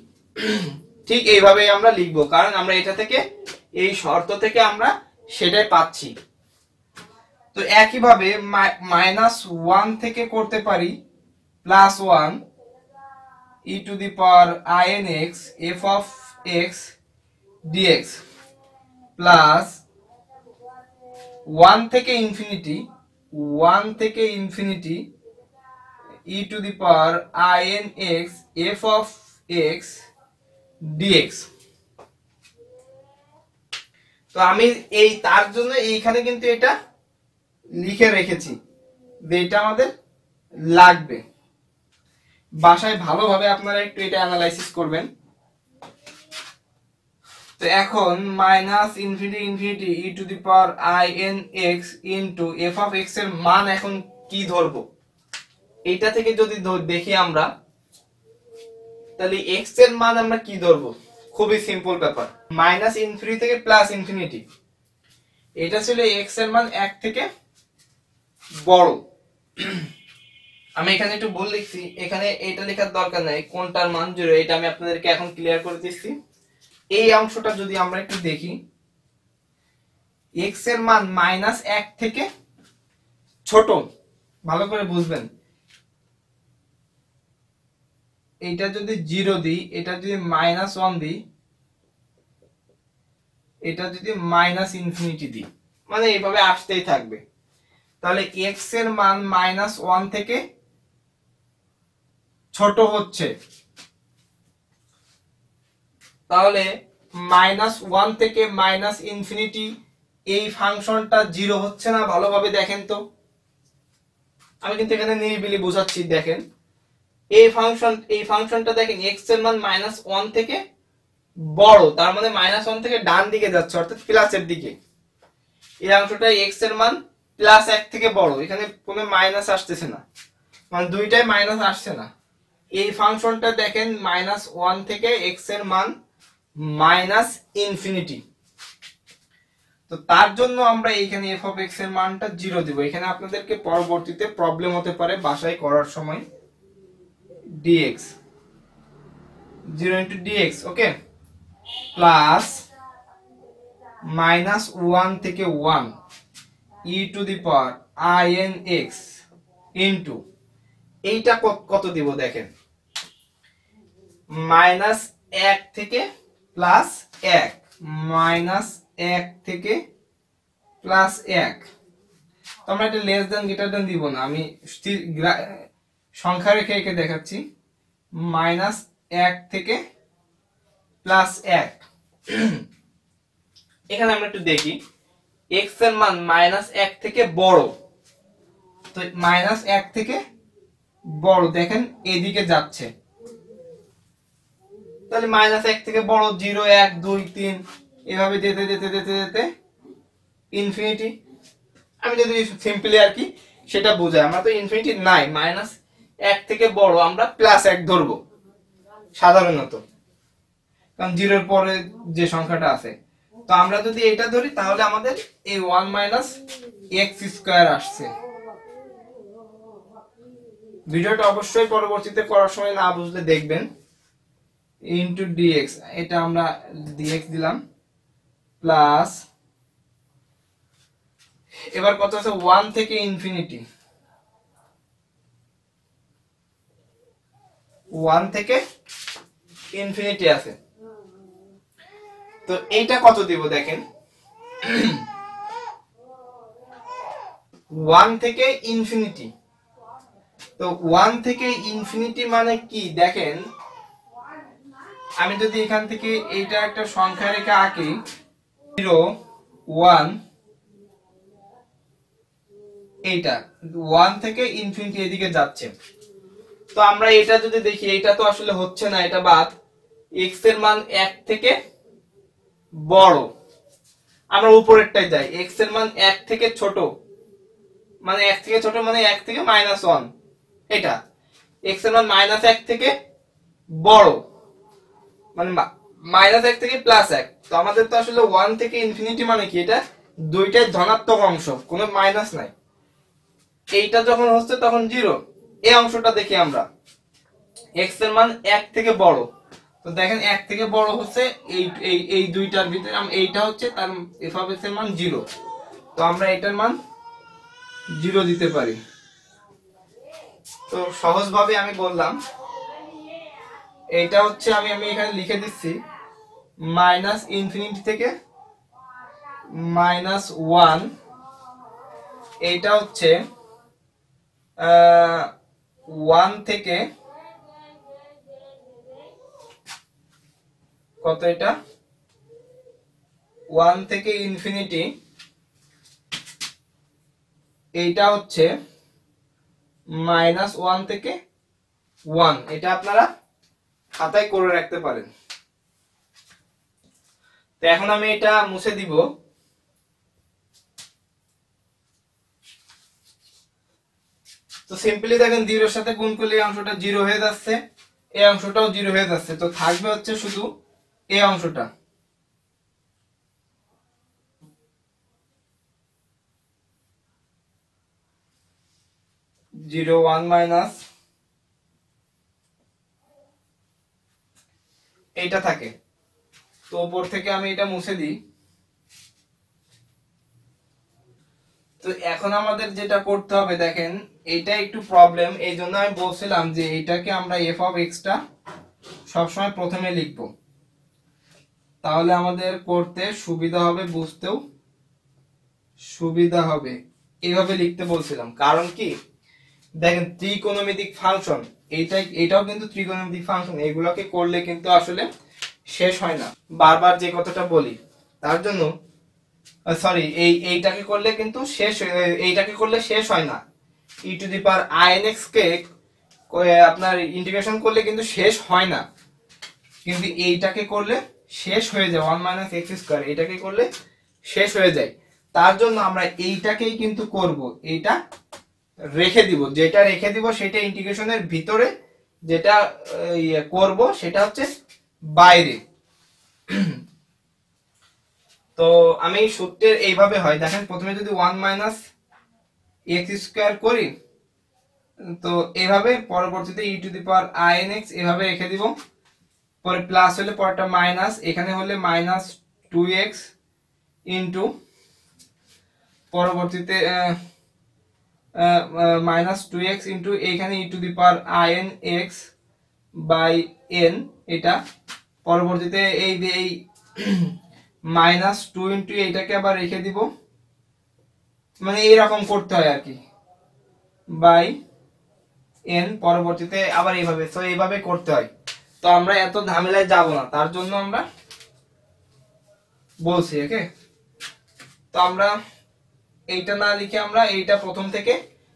ঠিক এইভাবেই আমরা লিখবো, কারণ আমরা এটা থেকে, এই শর্ত থেকে আমরা সেটাই পাচ্ছি। তো একইভাবে -1 থেকে করতে পারি +1 e to the power inx f of x dx plus 1 থেকে ইনফিনিটি, 1 থেকে infinity e to the power inx f of x dx। তো আমি এই তার জন্য এইখানে কিন্তু এটা লিখে রেখেছি যে এটা আমাদের লাগবে। বাসায় ভালোভাবে আপনারা একটু এটা অ্যানালাইসিস করবেন। তো এখন minus infinity infinity e to the power inx into f of x এর মান এখন কি ধরবো, এইটা থেকে যদি দেখি আমরা, তাহলে x এর মান আমরা কি ধরবো, খুবই সিম্পল ব্যাপার। মাইনাস ইনফিনিটি থেকে প্লাস ইনফিনিটি, এটা ছিল x এর মান 1 থেকে বড়। আমি এখানে একটু ভুল লিখছি, এখানে এটা লেখার দরকার নাই, কোনটার মান 0, এটা আমি আপনাদেরকে এখন ক্লিয়ার করে দিচ্ছি। এই অংশটা যদি আমরা একটু দেখি, x এর মান -1 থেকে ছোট, ভালো করে বুঝবেন, এইটা যদি 0 দিই, এটা যদি -1 দিই, এটা যদি -ইনফিনিটি দিই, মানে এইভাবে আসতেই থাকবে। তাহলে x এর মান -1 থেকে ছোট হচ্ছে, তাহলে -1 থেকে ইনফিনিটি এই ফাংশনটা 0 হচ্ছে না? ভালোভাবে দেখেন তো, আমি কিন্তু এখানে নিরিবিলি বোঝাচ্ছি। দেখেন এই ফাংশনটা দেখেন x এর মান -1 থেকে বড়, তার মানে -1 থেকে ডান দিকে যাচ্ছে, অর্থাৎ প্লাসের দিকে। এই অংশটা x এর মান +1 থেকে বড়, এখানে কোনো মাইনাস আসতেছে না, মানে দুইটাই মাইনাস আসছে না। এই ফাংশনটা দেখেন -1 থেকে x এর মান ইনফিনিটি, তো তার জন্য আমরা এইখানে f অফ x এর মানটা 0 দিব। এখানে আপনাদেরকে পরবর্তীতে প্রবলেম হতে পারে বাসায় করার সময়, dx 0 into dx, ওকে, প্লাস -1 থেকে 1 e to the power inx into এইটা কত দিব দেখেন, -1 থেকে +1, -1 থেকে +1। তো আমরা এটা লেস দেন গ্রেটার দেন দিব না, আমি সংখ্যা রেখে এঁকে দেখাচ্ছি। -1 থেকে +1, এখানে আমরা একটু দেখি x এর মান -1 থেকে বড়, তো -1 থেকে বড় দেখেন এদিকে যাচ্ছে, তাহলে -1 থেকে বড় 0 1 2 3 এভাবে যেতে যেতে যেতে যেতে ইনফিনিটি। আমি যদি সিম্পলি আর কি সেটা বোঝাই, আমরা তো ইনফিনিটি নাই, -1 থেকে বড় আমরা +1 ধরবো সাধারণত, কারণ 0 এর পরে যে সংখ্যাটা আছে। তো আমরা যদি এটা ধরি তাহলে আমাদের এই 1 - x² আসছে। ভিডিওটা অবশ্যই পরবর্তীতে করার সময় না বুঝলে দেখবেন। ইনটু dx, এটা আমরা dx দিলাম, প্লাস এবার কত আছে 1 থেকে ইনফিনিটি, 1 থেকে ইনফিনিটি আছে, তো এইটা কত দিব দেখেন, 1 থেকে ইনফিনিটি। তো 1 থেকে ইনফিনিটি মানে কি দেখেন, আমি যদি এখান থেকে এইটা একটা সংখ্যা রেখে আঁকি, 0 1, এইটা 1 থেকে ইনফিনিটি এদিকে যাচ্ছে। তো আমরা এটা যদি দেখি, এটা তো আসলে হচ্ছে না, এটা বাদ। x এর মান 1 থেকে বড়, আমরা উপরেরটাই যাই, x এর মান 1 থেকে ছোট, মানে 1 থেকে ছোট মানে 1 থেকে -1, এটা x এর মান -1 থেকে বড়, মানে -1 থেকে +1। তো আমাদের তো আসলে 1 থেকে ইনফিনিটি মানে কি, এটা দুইটাই ধনাত্মক অংশ, কোনো মাইনাস নাই। এইটা যখন হচ্ছে তখন 0। এই অংশটা দেখি আমরা, x এর মান 1 থেকে বড়, তো দেখেন 1 থেকে বড় হচ্ছে এই দুইটার ভিতরে, এইটা হচ্ছে তার f অফ x এর মান 0, তো আমরা এটার মান 0 দিতে পারি। তো সহজভাবে আমি বললাম, এইটা হচ্ছে আমি এখানে লিখে দিচ্ছি -ইনফিনিটি থেকে -1, এইটা হচ্ছে 1 থেকে কত, এটা 1 থেকে ইনফিনিটি, এইটা হচ্ছে -1 থেকে 1। এটা আপনারা খাতায় করে রাখতে পারেন। তো এখন আমি এটা মুছে দিব। তো সিম্পলি দেখেন 0 এর সাথে গুণ করলে এই অংশটা 0 হয়ে যাচ্ছে, এই অংশটাও 0 হয়ে যাচ্ছে, তো থাকবে হচ্ছে শুধু এই অংশটা। জিরো 1 মাইনাস এইটা থাকে, তো উপর থেকে আমি এটা মুছে দিই। তো এখন আমাদের যেটা করতে হবে দেখেন, এইটা একটু প্রবলেম, এই জন্য আমি বলছিলাম যে এইটাকে আমরা এফ অফ এক্সটা সবসময় প্রথমে লিখব, তাহলে আমাদের করতে সুবিধা হবে, বুঝতেও সুবিধা হবে। এইভাবে লিখতে বলছিলাম, কারণ কি দেখেন ত্রিকোণমিতিক ফাংশন, এটাও কিন্তু ত্রিকোণমিতিক ফাংশন, এগুলোকে করলে কিন্তু আসলে শেষ হয় না, বারবার যে কথাটা বলি। তার জন্য সরি, এইটাকে করলে কিন্তু এইটাকে করলে শেষ হয় না। ই টু দি পাওয়ার inx কে আপনার ইন্টিগ্রেশন করলে কিন্তু শেষ হয় না, কিন্তু এইটাকে করলে শেষ হয়ে যায়, 1 - x², এটাকে করলে শেষ হয়ে যায়। তার জন্য আমরা এইটাকেই কিন্তু করব, এইটা রেখে দিব, যেটা রেখে দিব সেটা ইন্টিগ্রেশনের ভিতরে, যেটা করব সেটা হচ্ছে বাইরে। তো আমি সূত্রের এইভাবে হয়, দেখেন প্রথমে যদি 1 - x² করি, তো এইভাবে পরবর্তীতে ই টু দি পাওয়ার inx এভাবে রেখে দিব, পরে প্লাস হলে পরেরটা মাইনাস, এখানে হলে -2x ইনটু পরবর্তীতে -2x ইনটু এইখানে e to the power inx by n, এটা পরবর্তীতে এই -2 ইনটু এইটাকে আবার রেখে দিব, মানে এইরকম করতে হয় আর কি, বাই n, পরবর্তীতে আবার এইভাবে, তো এইভাবে করতে হয়। তো আমরা এত ঝামেলায় যাব না, তার জন্য আমরা বলছি, ওকে। তো আমরা এইটা না লিখে আমরা এইটা প্রথম থেকে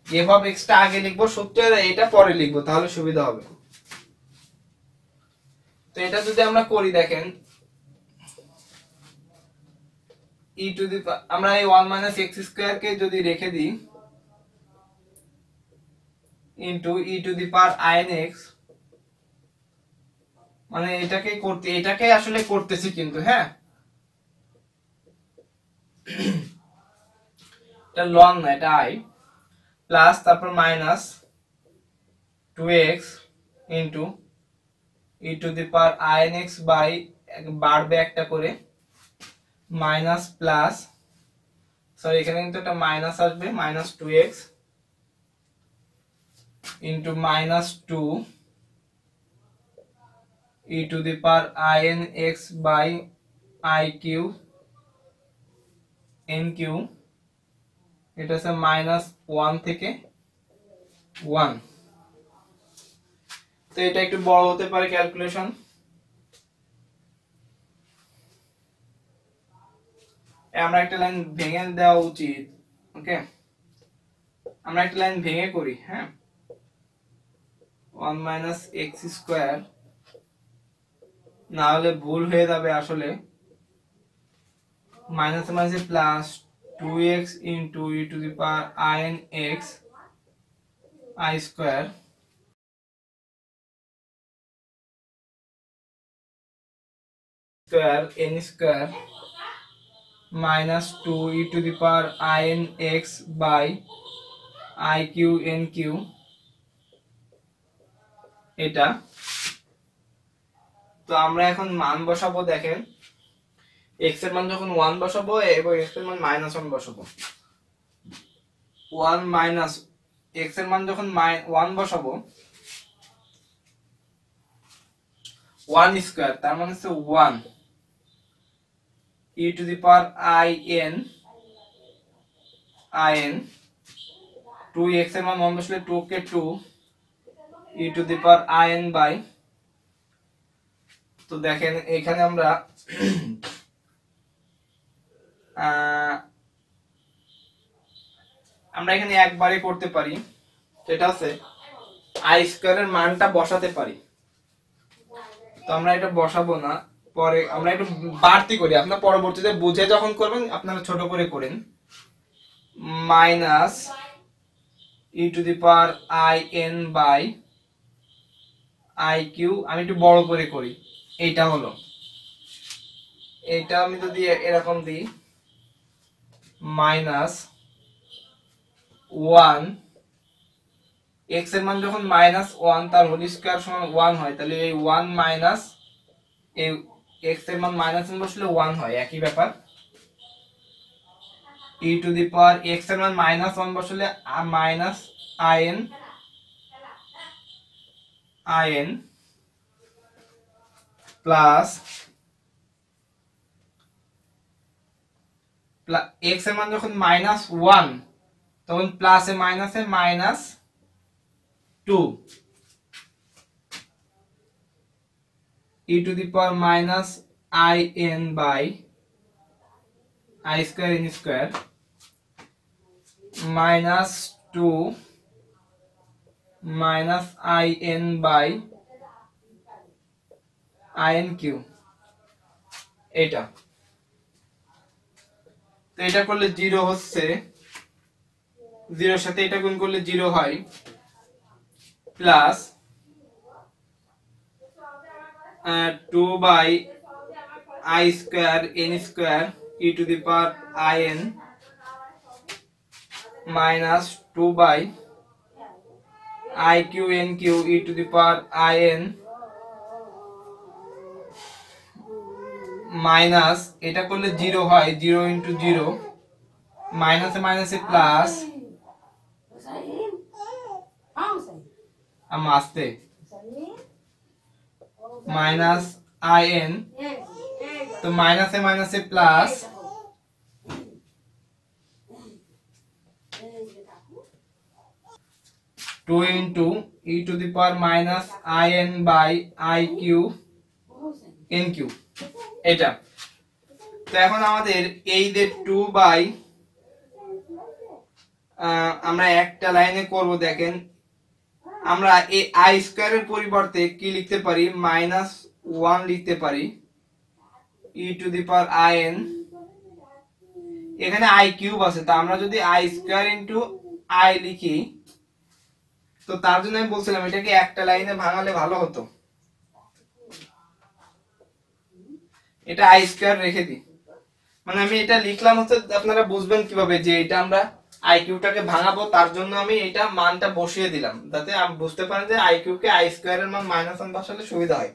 f অফ x টা আগে লিখবো সূত্রের, এইটা পরে লিখবো, তাহলে সুবিধা হবে। তো এটা যদি আমরা করি, দেখেন ই টু দি, আমরা এই 1 - x² কে যদি রেখে দিই into e to the power inx, মানে এটাকে আসলে করতেছি কিন্তু, হ্যাঁ এটা লং না, এটা i, প্লাস তারপর -2x into e to the power inx by, বাড়বে একটা করে, মাইনাস প্লাস, সরি এখানে কিন্তু একটা মাইনাস আসবে, -2x into -2 e to the power inx by i³ n³, এটা হচ্ছে -1 থেকে 1। তো এটা একটু বড় হতে পারে ক্যালকুলেশন, আমরা একটা লাইন ভেঙে দেওয়া উচিত, ওকে, আমরা একটা লাইন ভেঙে করি, হ্যাঁ 1 - x², না হলে ভুল হয়ে যাবে আসলে, মাইনাস মাইনাসে plus 2x into e to the power inx i² n² -2 e to the power inx by i³ n³, এটা। তো আমরা এখন মান বসাবো, দেখেন x এর মান যখন 1 বসাবো এবং x এর মান -1 বসাবো, 1 - x এর মান যখন 1 বসাবো, 1² তার মানে হচ্ছে 1 e to the power in 2x এর মান 1 বসলে 2 কে 2 e to the power in by, তো দেখেন এখানে আমরা এখানে একবারে করতে পারি, সেটা হচ্ছে i² এর মানটা বসাতে পারি। তো আমরা এটা বসাবো না, পরে আমরা একটু বাড়তি করি, আপনারা পরবর্তীতে বুঝে যখন করবেন আপনারা ছোট করে করেন, minus e to the power in by i³, আমি একটু বড় করে করি, এইটা হলো, এইটা আমি যদি এরকম দিই -1, x এর মান যখন -1 তার হোল স্কয়ার সমান 1 হয়, তাহলে এই 1 মাইনাস এই x এর মান -1 বসলে 1 হয়, একই ব্যাপার। ই টু দি পাওয়ার এক্স এর মান -1 বসালে মাইনাস in প্লাস এক্স এর মান যখন -1 তখন প্লাসে মাইনাসে -2 e to the power in by I square n square -2 in by in কিউ এটা। তো এটা করলে 0 হচ্ছে, 0 এর সাথে এটা গুণ করলে 0 হয়, plus 2 by I square n square e to the power in minus 2 by I q n q e to the power in minus এটা করলে 0 হয়, 0 ইনটু 0 মাইনাসে মাইনাসে প্লাস আসতে মাইনাস in, তো মাইনাসে মাইনাসে plus 2 into e to the power minus in by iq nq এটা। তো এখন আমাদের এই যে 2 বাই আমরা একটা লাইনে করব, দেখেন আমরা এই i স্কয়ারের পরিবর্তে কি লিখতে পারি, -1 লিখতে পারি e to the power in, এখানে i কিউব আছে, তো আমরা যদি i স্কয়ার ইনটু i লিখি, তো তার জন্য আমি বলছিলাম এটাকে একটা লাইনে ভাঙালে ভালো হতো, এটা i স্কয়ার রেখে দিই, মানে আমি এটা লিখলাম হচ্ছে আপনারা বুঝবেন কিভাবে যে এটা আমরা i কিউটাকে ভাঙাবো, তার জন্য আমি এটা মানটা বসিয়ে দিলাম যাতে আপনি বুঝতে পারেন যে i cube K i square এর মান -1 বসালে সুবিধা হয়।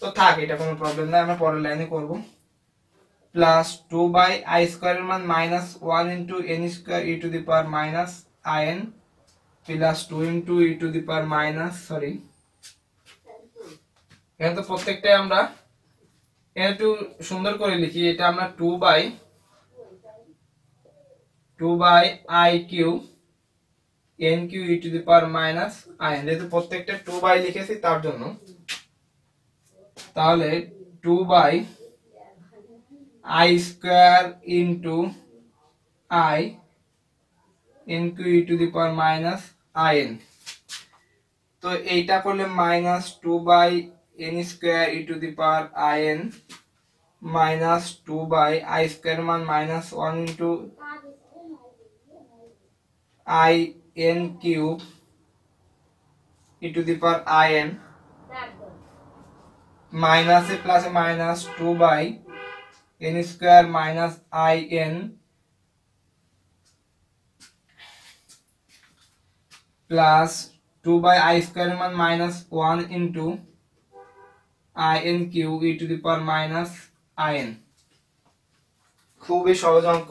তো থাক, এটা কোনো প্রবলেম না, আমরা পরের লাইনে করব। প্লাস 2 বাই i স্কয়ার এর মান -1 into n square e to the power in plus 2 into e to the power এখানে তো প্রত্যেকটাই আমরা একটু সুন্দর করে লিখি, এটা আমরা 2 by i cube n q e to the power in, যেহেতু প্রত্যেকটা 2 বাই লিখেছি তার জন্য, তাহলে 2 by i square into i n q e to the power in, তো এইটা করলে -2 by n square e to the power in -2 by i square মান -1 into i n cube e to the power in মাইনাসে প্লাসে -2 by n square i n plus 2 by i square মান -1 into i n cube e to the power in। খুবই সহজ অঙ্ক,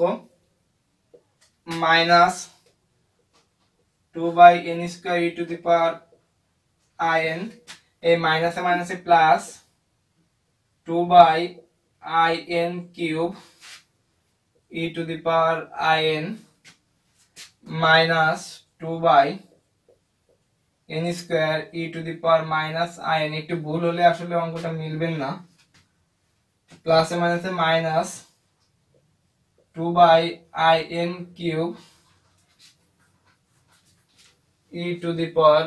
-2 by n square e to the power in, এই মাইনাসে মাইনাসে plus 2 by i n cube e to the power in minus 2 by n square e to the power in, একটু ভুল হলে আসলে অঙ্কটা মিলবেন না, প্লাসে মাইনাসে minus 2 by i n cube e to the power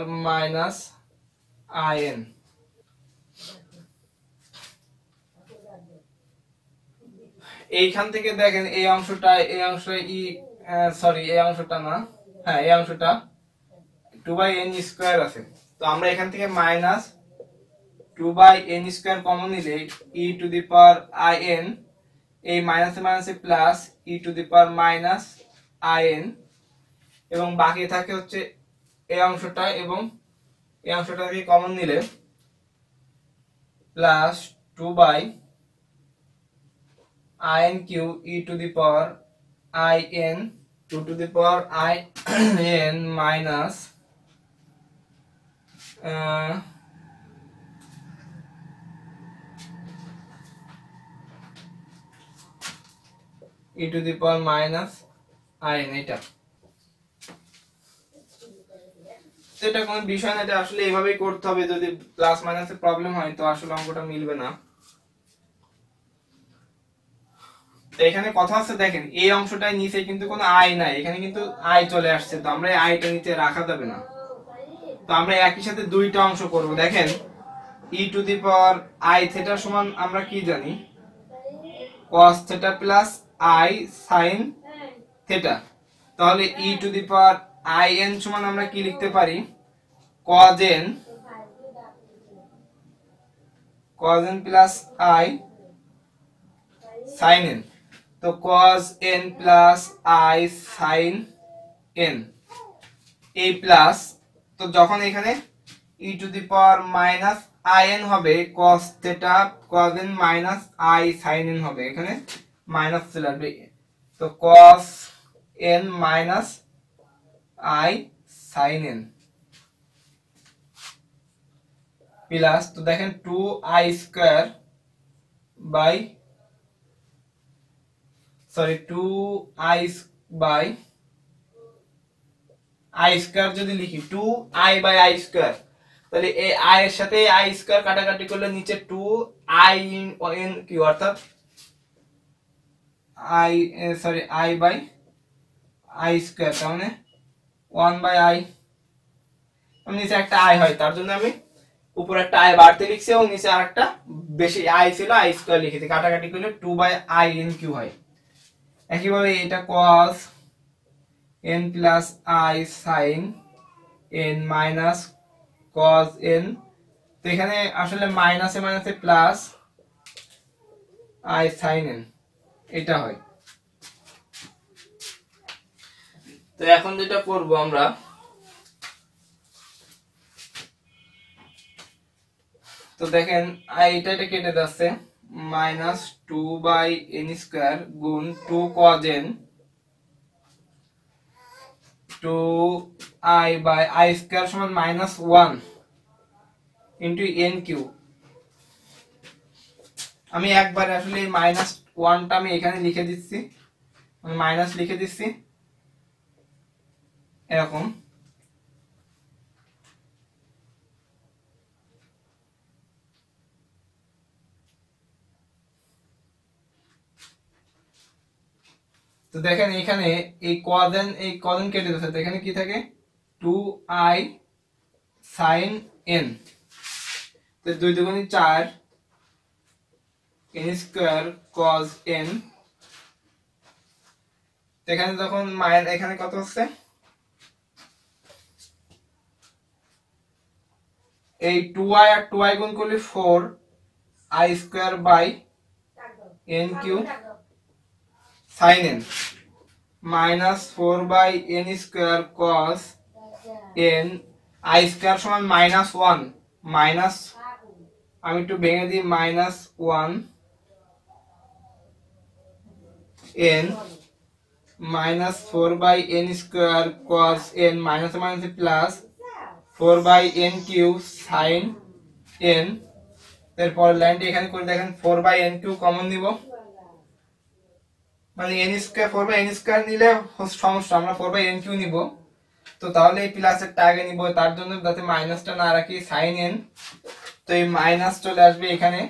in। এইখান থেকে দেখেন এই অংশটা, এই অংশ এই অংশটা না, হ্যাঁ এই অংশটা 2 বাই n স্কয়ার আছে, তো আমরা এখান থেকে -2 বাই n স্কয়ার কমন নিলে e to the power in, এই মাইনাসে মাইনাসে plus e to the power in, এবং বাকি থাকে হচ্ছে এই অংশটা, এবং এই অংশটা থেকে কমন নিলে plus 2 by in q e to the power I n 2 to the power I n minus e to the power minus I n এটা এটা কোনো বিষয় না, এটা আসলে এইভাবেই করতে হবে। যদি প্লাস মাইনাসে প্রবলেম হয় তো আসলে অঙ্কটা মিলবে না। তো এখানে কথা হচ্ছে দেখেন এই অংশটায় নিচে কিন্তু কোনো আই নাই, এখানে কিন্তু আই চলে আসছে, তো আমরা এই আইটা নিচে রাখা যাবে না। তো আমরা একই সাথে দুইটা অংশ করব। দেখেন e to the power i theta সমান আমরা কি জানি, cos থিটা প্লাস আই sin থিটা। তাহলে e to the power i n সমান আমরা কি লিখতে পারি, cos n plus i sin n। তো cos n plus i sin n এই প্লাস, তো যখন এখানে e to the power minus i n হবে cos theta cos n minus i sin n হবে, এখানে মাইনাস চলে আসবে, তো cos n minus i sin n plus, তো দেখেন 2i square by 2i by i square যদি লিখি 2i বাই i স্কয়ার, তাহলে এই i এর সাথে i স্কয়ার কাটাকাটি করলে নিচে 2i n কি অর্থাৎ i বাই i স্কয়ার, তার মানে 1 বাই i, নিচে একটা i হয় তার জন্য আমি উপরে একটা i বাড়তে লিখছি এবং নিচে আরেকটা বেশি i ছিল i স্কয়ার লিখেছি, কাটাকাটি করলে 2 বাই i n কিউ হয়। একইভাবে এটা cos n plus i sin n minus cos n, তো এখানে আসলে মাইনাসে মাইনাসে প্লাস i sin n এটা হয়। তো এখন যেটা করব আমরা, তো দেখেন এটা কেটে যাচ্ছে, মাইনাস 2 বাই n স্কয়ার গুণ 2 cos n 2i by i square সমান মাইনাস 1 ইনটু n কিউব। আমি একবারে আসলে এই মাইনাস 1টা আমি এখানে লিখে দিচ্ছি, আমি মাইনাস লিখে দিচ্ছি এরকম, তো দেখেন এখানে এই cos n কেটে যাচ্ছে, তো এখানে কি থাকে 2i sin n, তো 2 দুগুণে 4 n স্কয়ার cos n, এখানে যখন এখানে কত হচ্ছে, এই 2i আর 2i গুণ করলে 4i square by n cube sin n minus 4 by n square cos n i square সমান মাইনাস 1, মাইনাস আমি একটু ভেঙে দিই, minus 1 n minus 4 by n square cos n minus minus plus 4 by n cube sin n, এরপর লাইনটি এখানে করে দেখেন 4 বাই n কিউব কমন নিব, মানে n square 4 by n square নিলে সমস্যা, আমরা 4 বাই n কিউব নিব, তো তাহলে এই প্লাসেরটা আগে নিব, তার জন্য যাতে মাইনাসটা না রাখি sin n, তো এই মাইনাস চলে আসবে এখানে,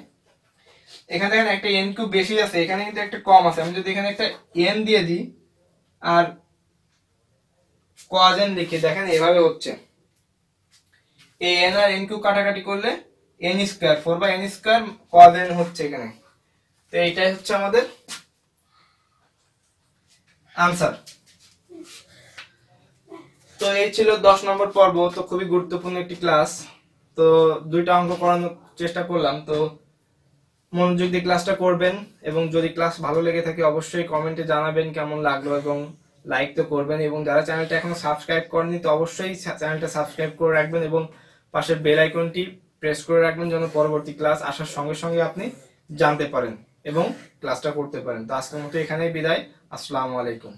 এখানে দেখেন একটা n কিউব বেশি আছে, এখানে কিন্তু একটা কম আছে, আমি যদি এখানে একটা n দিয়ে দিই আর cos n লিখি, দেখেন এভাবে হচ্ছে, এই n আর n কিউব কাটাকাটি করলে n square 4 by n square cos n হচ্ছে এখানে। তো এইটাই হচ্ছে আমাদের আনসার। তো এই ছিল 10 নম্বর পর্ব। তো খুবই গুরুত্বপূর্ণ একটি ক্লাস, তো দুইটা অঙ্ক করানোর চেষ্টা করলাম, তো মনোযোগ দিয়ে ক্লাসটা করবেন এবং যদি ক্লাস ভালো লেগে থাকে অবশ্যই কমেন্টে জানাবেন কেমন লাগলো এবং লাইক তো করবেন, এবং যারা চ্যানেলটা এখনো সাবস্ক্রাইব করেনি তো অবশ্যই চ্যানেলটা সাবস্ক্রাইব করে রাখবেন এবং পাশের বেল আইকনটি প্রেস করে রাখবেন যেন পরবর্তী ক্লাস আসার সঙ্গে সঙ্গে আপনি জানতে পারেন এবং ক্লাসটা করতে পারেন। তো আজকের মতো এখানেই বিদায়। আসসালামু আলাইকুম।